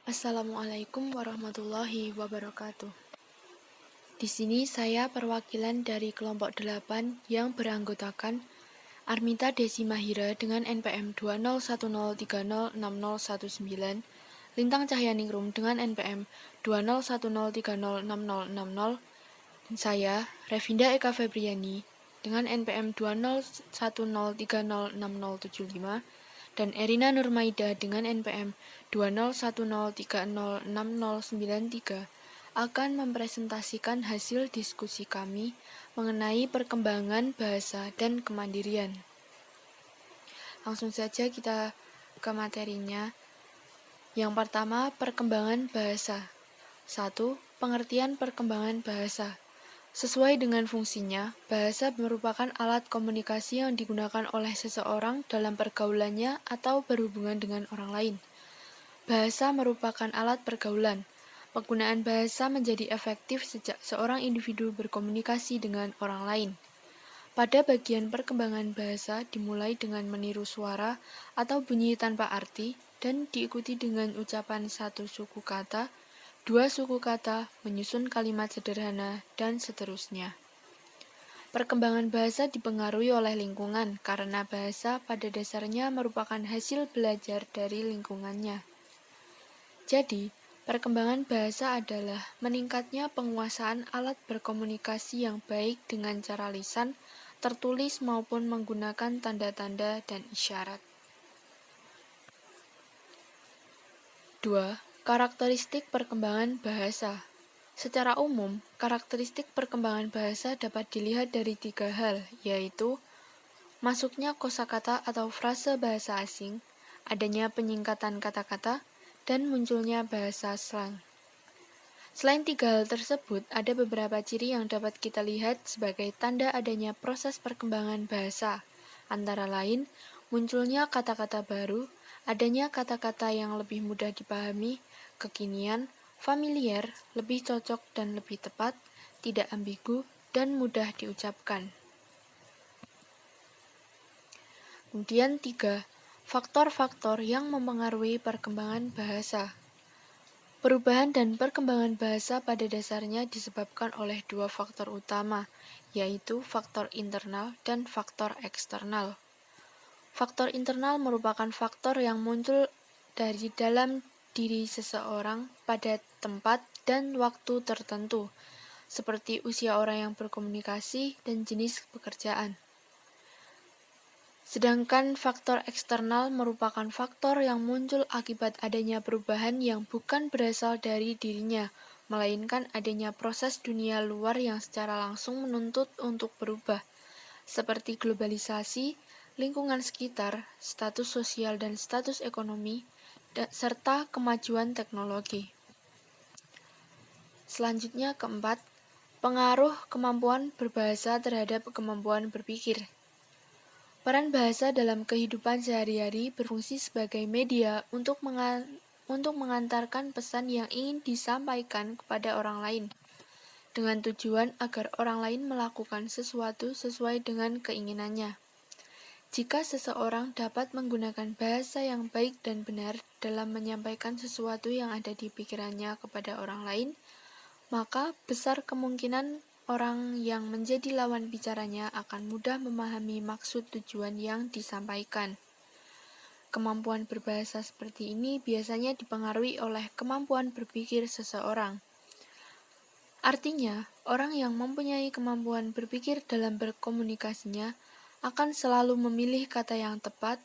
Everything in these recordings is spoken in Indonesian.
Assalamualaikum warahmatullahi wabarakatuh. Di sini saya perwakilan dari kelompok 8 yang beranggotakan Armita Desi Mahira dengan NPM 20103060019, Lintang Cahyaningrum dengan NPM 20103060060, dan saya, Revinda Eka Febriani, dengan NPM 20103060075, dan Erina Nurmaida dengan NPM 20103060093 akan mempresentasikan hasil diskusi kami mengenai perkembangan bahasa dan kemandirian. Langsung saja kita ke materinya. Yang pertama, perkembangan bahasa. 1. Pengertian perkembangan bahasa. Sesuai dengan fungsinya, bahasa merupakan alat komunikasi yang digunakan oleh seseorang dalam pergaulannya atau berhubungan dengan orang lain. Bahasa merupakan alat pergaulan. Penggunaan bahasa menjadi efektif sejak seorang individu berkomunikasi dengan orang lain. Pada bagian perkembangan bahasa dimulai dengan meniru suara atau bunyi tanpa arti dan diikuti dengan ucapan satu suku kata, dua suku kata, menyusun kalimat sederhana, dan seterusnya. Perkembangan bahasa dipengaruhi oleh lingkungan karena bahasa pada dasarnya merupakan hasil belajar dari lingkungannya. Jadi, perkembangan bahasa adalah meningkatnya penguasaan alat berkomunikasi yang baik dengan cara lisan, tertulis maupun menggunakan tanda-tanda dan isyarat. 2. Karakteristik perkembangan bahasa. Secara umum, karakteristik perkembangan bahasa dapat dilihat dari 3 hal, yaitu masuknya kosakata atau frase bahasa asing, adanya penyingkatan kata-kata, dan munculnya bahasa slang. Selain 3 hal tersebut, ada beberapa ciri yang dapat kita lihat sebagai tanda adanya proses perkembangan bahasa, antara lain munculnya kata-kata baru, adanya kata-kata yang lebih mudah dipahami, kekinian, familiar, lebih cocok dan lebih tepat, tidak ambigu, dan mudah diucapkan. Kemudian 3. Faktor-faktor yang mempengaruhi perkembangan bahasa. Perubahan dan perkembangan bahasa pada dasarnya disebabkan oleh 2 faktor utama, yaitu faktor internal dan faktor eksternal. Faktor internal merupakan faktor yang muncul dari dalam diri seseorang pada tempat dan waktu tertentu, seperti usia orang yang berkomunikasi dan jenis pekerjaan. Sedangkan faktor eksternal merupakan faktor yang muncul akibat adanya perubahan yang bukan berasal dari dirinya, melainkan adanya proses dunia luar yang secara langsung menuntut untuk berubah, seperti globalisasi, lingkungan sekitar, status sosial dan status ekonomi, serta kemajuan teknologi. Selanjutnya keempat, pengaruh kemampuan berbahasa terhadap kemampuan berpikir. Peran bahasa dalam kehidupan sehari-hari berfungsi sebagai media untuk mengantarkan pesan yang ingin disampaikan kepada orang lain, dengan tujuan agar orang lain melakukan sesuatu sesuai dengan keinginannya. Jika seseorang dapat menggunakan bahasa yang baik dan benar dalam menyampaikan sesuatu yang ada di pikirannya kepada orang lain, maka besar kemungkinan orang yang menjadi lawan bicaranya akan mudah memahami maksud tujuan yang disampaikan. Kemampuan berbahasa seperti ini biasanya dipengaruhi oleh kemampuan berpikir seseorang. Artinya, orang yang mempunyai kemampuan berpikir dalam berkomunikasinya akan selalu memilih kata yang tepat,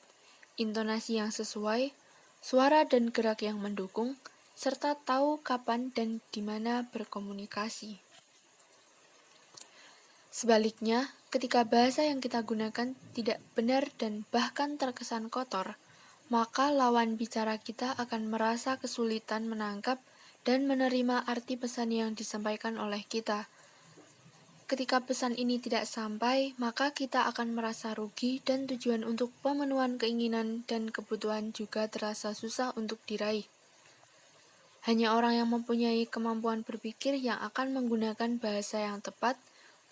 intonasi yang sesuai, suara dan gerak yang mendukung, serta tahu kapan dan di mana berkomunikasi. Sebaliknya, ketika bahasa yang kita gunakan tidak benar dan bahkan terkesan kotor, maka lawan bicara kita akan merasa kesulitan menangkap dan menerima arti pesan yang disampaikan oleh kita. Ketika pesan ini tidak sampai, maka kita akan merasa rugi dan tujuan untuk pemenuhan keinginan dan kebutuhan juga terasa susah untuk diraih. Hanya orang yang mempunyai kemampuan berpikir yang akan menggunakan bahasa yang tepat,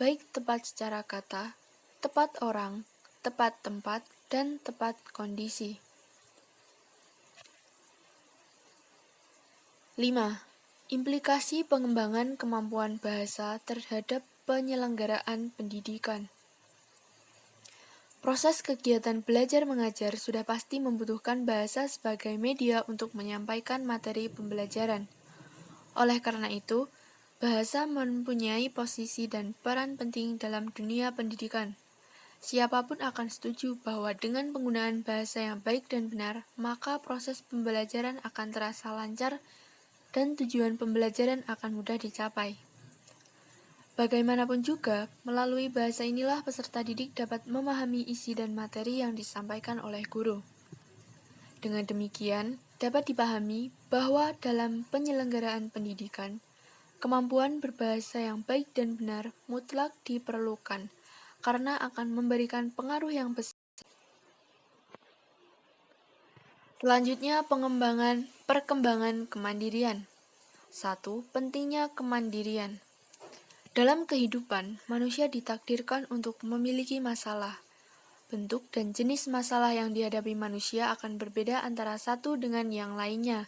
baik tepat secara kata, tepat orang, tepat tempat, dan tepat kondisi. 5. Implikasi pengembangan kemampuan bahasa terhadap penyelenggaraan pendidikan. Proses kegiatan belajar mengajar sudah pasti membutuhkan bahasa sebagai media untuk menyampaikan materi pembelajaran. Oleh karena itu, bahasa mempunyai posisi dan peran penting dalam dunia pendidikan. Siapapun akan setuju bahwa dengan penggunaan bahasa yang baik dan benar, maka proses pembelajaran akan terasa lancar dan tujuan pembelajaran akan mudah dicapai. Bagaimanapun juga, melalui bahasa inilah peserta didik dapat memahami isi dan materi yang disampaikan oleh guru. Dengan demikian, dapat dipahami bahwa dalam penyelenggaraan pendidikan, kemampuan berbahasa yang baik dan benar mutlak diperlukan, karena akan memberikan pengaruh yang besar. Selanjutnya, perkembangan kemandirian. 1. Pentingnya kemandirian. Dalam kehidupan, manusia ditakdirkan untuk memiliki masalah. Bentuk dan jenis masalah yang dihadapi manusia akan berbeda antara satu dengan yang lainnya.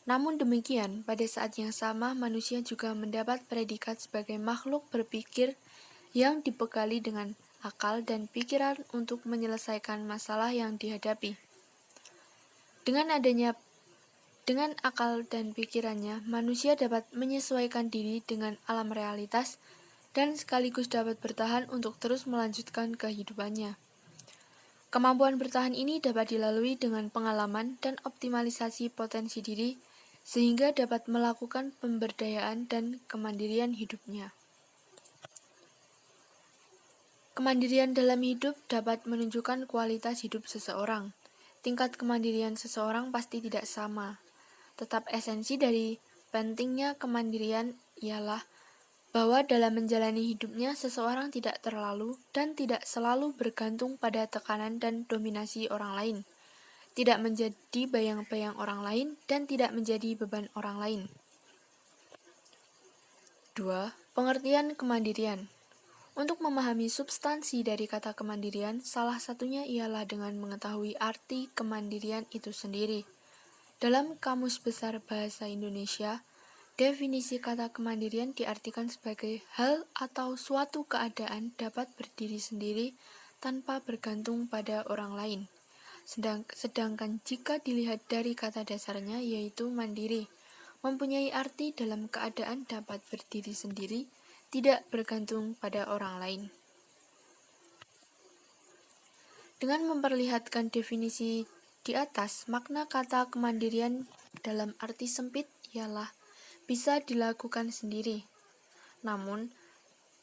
Namun demikian, pada saat yang sama manusia juga mendapat predikat sebagai makhluk berpikir yang dibekali dengan akal dan pikiran untuk menyelesaikan masalah yang dihadapi. Dengan akal dan pikirannya, manusia dapat menyesuaikan diri dengan alam realitas dan sekaligus dapat bertahan untuk terus melanjutkan kehidupannya. Kemampuan bertahan ini dapat dilalui dengan pengalaman dan optimalisasi potensi diri, sehingga dapat melakukan pemberdayaan dan kemandirian hidupnya. Kemandirian dalam hidup dapat menunjukkan kualitas hidup seseorang. Tingkat kemandirian seseorang pasti tidak sama. Tetap esensi dari pentingnya kemandirian ialah bahwa dalam menjalani hidupnya seseorang tidak terlalu dan tidak selalu bergantung pada tekanan dan dominasi orang lain, tidak menjadi bayang-bayang orang lain dan tidak menjadi beban orang lain. 2. Pengertian kemandirian. Untuk memahami substansi dari kata kemandirian, salah satunya ialah dengan mengetahui arti kemandirian itu sendiri. Dalam Kamus Besar Bahasa Indonesia, definisi kata kemandirian diartikan sebagai hal atau suatu keadaan dapat berdiri sendiri tanpa bergantung pada orang lain. Sedangkan jika dilihat dari kata dasarnya yaitu mandiri, mempunyai arti dalam keadaan dapat berdiri sendiri, tidak bergantung pada orang lain. Dengan memperlihatkan definisi di atas, makna kata kemandirian dalam arti sempit ialah bisa dilakukan sendiri. Namun,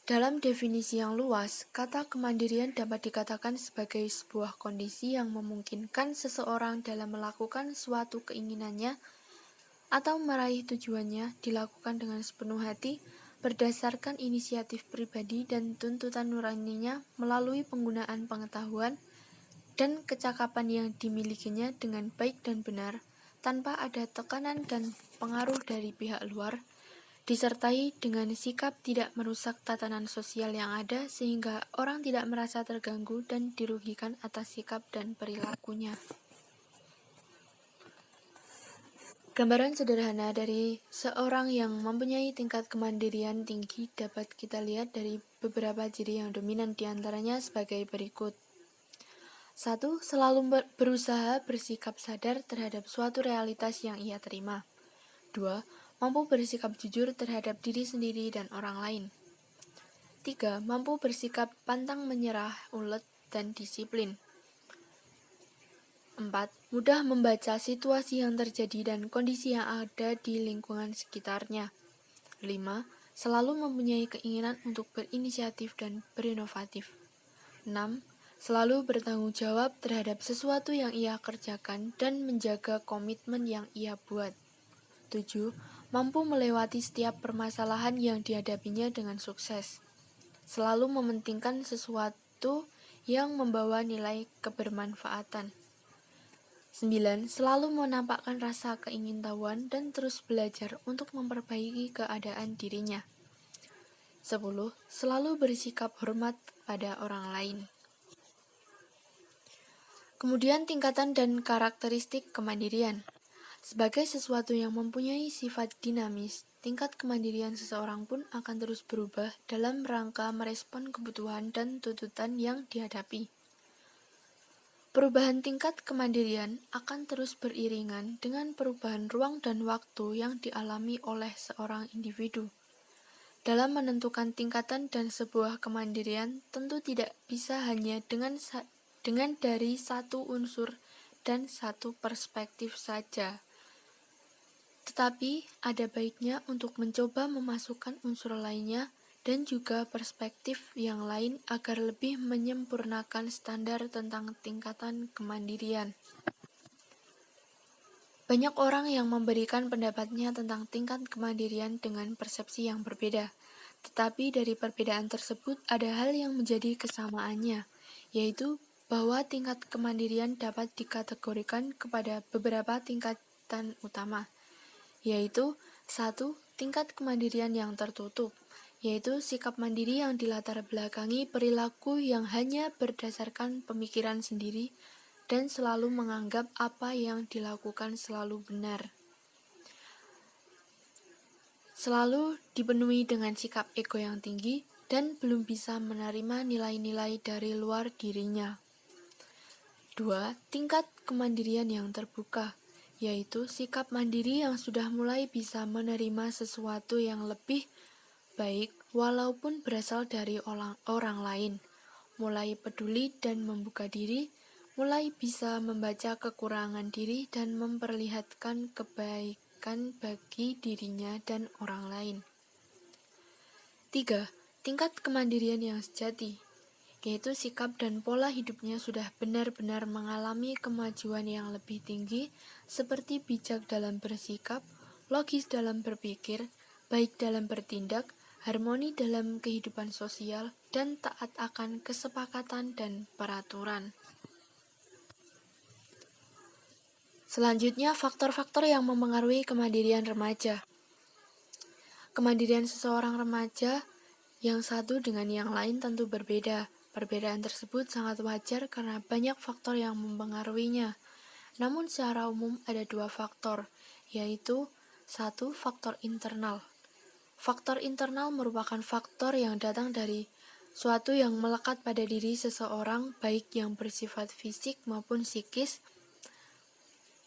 dalam definisi yang luas, kata kemandirian dapat dikatakan sebagai sebuah kondisi yang memungkinkan seseorang dalam melakukan suatu keinginannya atau meraih tujuannya dilakukan dengan sepenuh hati berdasarkan inisiatif pribadi dan tuntutan nuraninya melalui penggunaan pengetahuan dan kecakapan yang dimilikinya dengan baik dan benar, tanpa ada tekanan dan pengaruh dari pihak luar, disertai dengan sikap tidak merusak tatanan sosial yang ada sehingga orang tidak merasa terganggu dan dirugikan atas sikap dan perilakunya. Gambaran sederhana dari seorang yang mempunyai tingkat kemandirian tinggi dapat kita lihat dari beberapa ciri yang dominan diantaranya sebagai berikut. 1. Selalu berusaha bersikap sadar terhadap suatu realitas yang ia terima. 2. Mampu bersikap jujur terhadap diri sendiri dan orang lain. 3. Mampu bersikap pantang menyerah, ulet, dan disiplin. 4. Mudah membaca situasi yang terjadi dan kondisi yang ada di lingkungan sekitarnya. 5. Selalu mempunyai keinginan untuk berinisiatif dan berinovatif. 6. Selalu bertanggung jawab terhadap sesuatu yang ia kerjakan dan menjaga komitmen yang ia buat. 7. Mampu melewati setiap permasalahan yang dihadapinya dengan sukses. Selalu mementingkan sesuatu yang membawa nilai kebermanfaatan. 9. Selalu menampakkan rasa keingintahuan dan terus belajar untuk memperbaiki keadaan dirinya. 10. Selalu bersikap hormat pada orang lain. Kemudian tingkatan dan karakteristik kemandirian. Sebagai sesuatu yang mempunyai sifat dinamis, tingkat kemandirian seseorang pun akan terus berubah dalam rangka merespon kebutuhan dan tuntutan yang dihadapi. Perubahan tingkat kemandirian akan terus beriringan dengan perubahan ruang dan waktu yang dialami oleh seorang individu. Dalam menentukan tingkatan dan sebuah kemandirian, tentu tidak bisa hanya dengan dari satu unsur dan satu perspektif saja. Tetapi ada baiknya untuk mencoba memasukkan unsur lainnya dan juga perspektif yang lain agar lebih menyempurnakan standar tentang tingkatan kemandirian. Banyak orang yang memberikan pendapatnya tentang tingkat kemandirian dengan persepsi yang berbeda. Tetapi dari perbedaan tersebut ada hal yang menjadi kesamaannya, yaitu bahwa tingkat kemandirian dapat dikategorikan kepada beberapa tingkatan utama, yaitu 1. Tingkat kemandirian yang tertutup, yaitu sikap mandiri yang dilatar belakangi perilaku yang hanya berdasarkan pemikiran sendiri dan selalu menganggap apa yang dilakukan selalu benar. Selalu dipenuhi dengan sikap ego yang tinggi dan belum bisa menerima nilai-nilai dari luar dirinya. 2. Tingkat kemandirian yang terbuka, yaitu sikap mandiri yang sudah mulai bisa menerima sesuatu yang lebih baik walaupun berasal dari orang lain, mulai peduli dan membuka diri, mulai bisa membaca kekurangan diri dan memperlihatkan kebaikan bagi dirinya dan orang lain. 3. Tingkat kemandirian yang sejati, yaitu sikap dan pola hidupnya sudah benar-benar mengalami kemajuan yang lebih tinggi, seperti bijak dalam bersikap, logis dalam berpikir, baik dalam bertindak, harmoni dalam kehidupan sosial, dan taat akan kesepakatan dan peraturan. Selanjutnya, faktor-faktor yang mempengaruhi kemandirian remaja. Kemandirian seseorang remaja yang satu dengan yang lain tentu berbeda. Perbedaan tersebut sangat wajar karena banyak faktor yang mempengaruhinya. Namun secara umum ada 2 faktor, yaitu 1. Faktor internal. Faktor internal merupakan faktor yang datang dari suatu yang melekat pada diri seseorang, baik yang bersifat fisik maupun psikis,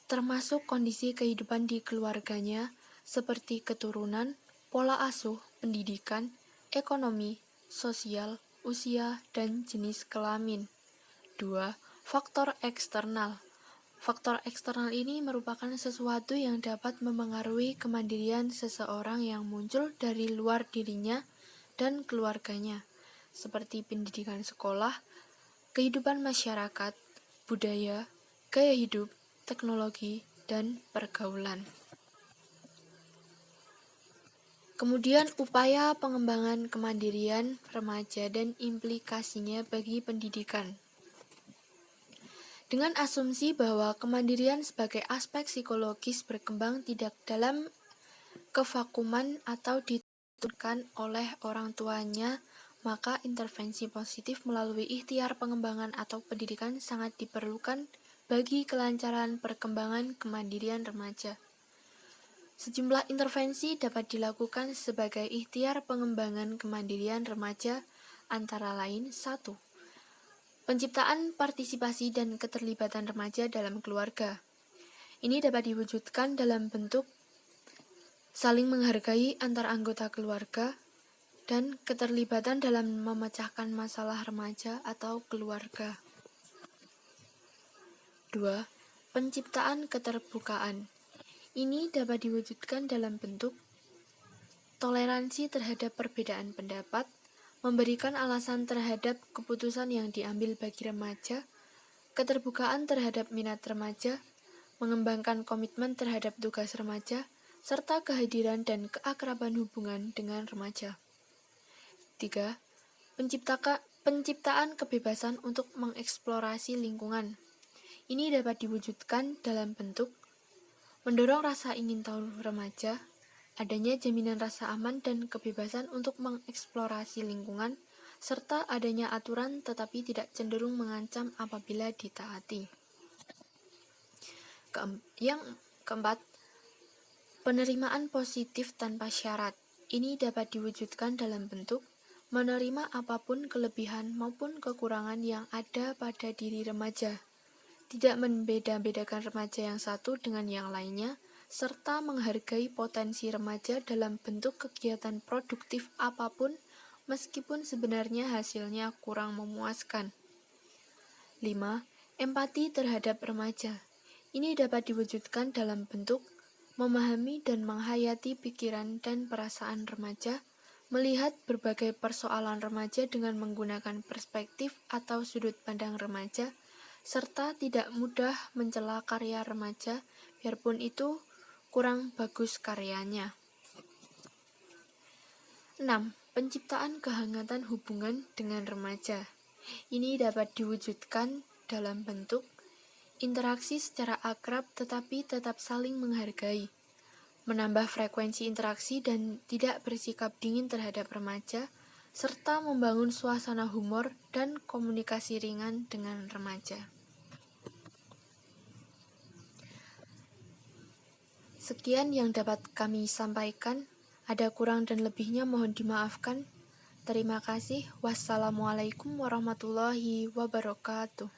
termasuk kondisi kehidupan di keluarganya, seperti keturunan, pola asuh, pendidikan, ekonomi, sosial, usia, dan jenis kelamin. 2. Faktor eksternal. Faktor eksternal ini merupakan sesuatu yang dapat mempengaruhi kemandirian seseorang yang muncul dari luar dirinya dan keluarganya, seperti pendidikan sekolah, kehidupan masyarakat, budaya, gaya hidup, teknologi, dan pergaulan. Kemudian upaya pengembangan kemandirian remaja dan implikasinya bagi pendidikan. Dengan asumsi bahwa kemandirian sebagai aspek psikologis berkembang tidak dalam kevakuman atau ditentukan oleh orang tuanya, maka intervensi positif melalui ikhtiar pengembangan atau pendidikan sangat diperlukan bagi kelancaran perkembangan kemandirian remaja. Sejumlah intervensi dapat dilakukan sebagai ikhtiar pengembangan kemandirian remaja, antara lain 1. Penciptaan partisipasi dan keterlibatan remaja dalam keluarga. Ini dapat diwujudkan dalam bentuk saling menghargai antar anggota keluarga dan keterlibatan dalam memecahkan masalah remaja atau keluarga. 2. Penciptaan keterbukaan. Ini dapat diwujudkan dalam bentuk toleransi terhadap perbedaan pendapat, memberikan alasan terhadap keputusan yang diambil bagi remaja, keterbukaan terhadap minat remaja, mengembangkan komitmen terhadap tugas remaja, serta kehadiran dan keakraban hubungan dengan remaja. 3. Penciptaan kebebasan untuk mengeksplorasi lingkungan. Ini dapat diwujudkan dalam bentuk mendorong rasa ingin tahu remaja, adanya jaminan rasa aman dan kebebasan untuk mengeksplorasi lingkungan, serta adanya aturan tetapi tidak cenderung mengancam apabila ditaati. Yang Keempat, penerimaan positif tanpa syarat. Ini dapat diwujudkan dalam bentuk menerima apapun kelebihan maupun kekurangan yang ada pada diri remaja, tidak membeda-bedakan remaja yang satu dengan yang lainnya, serta menghargai potensi remaja dalam bentuk kegiatan produktif apapun, meskipun sebenarnya hasilnya kurang memuaskan. 5. Empati terhadap remaja. Ini dapat diwujudkan dalam bentuk memahami dan menghayati pikiran dan perasaan remaja, melihat berbagai persoalan remaja dengan menggunakan perspektif atau sudut pandang remaja, serta tidak mudah mencela karya remaja, biarpun itu kurang bagus karyanya. 6. Penciptaan kehangatan hubungan dengan remaja. Ini dapat diwujudkan dalam bentuk interaksi secara akrab tetapi tetap saling menghargai, menambah frekuensi interaksi dan tidak bersikap dingin terhadap remaja, serta membangun suasana humor dan komunikasi ringan dengan remaja. Sekian yang dapat kami sampaikan. Ada kurang dan lebihnya mohon dimaafkan. Terima kasih. Wassalamualaikum warahmatullahi wabarakatuh.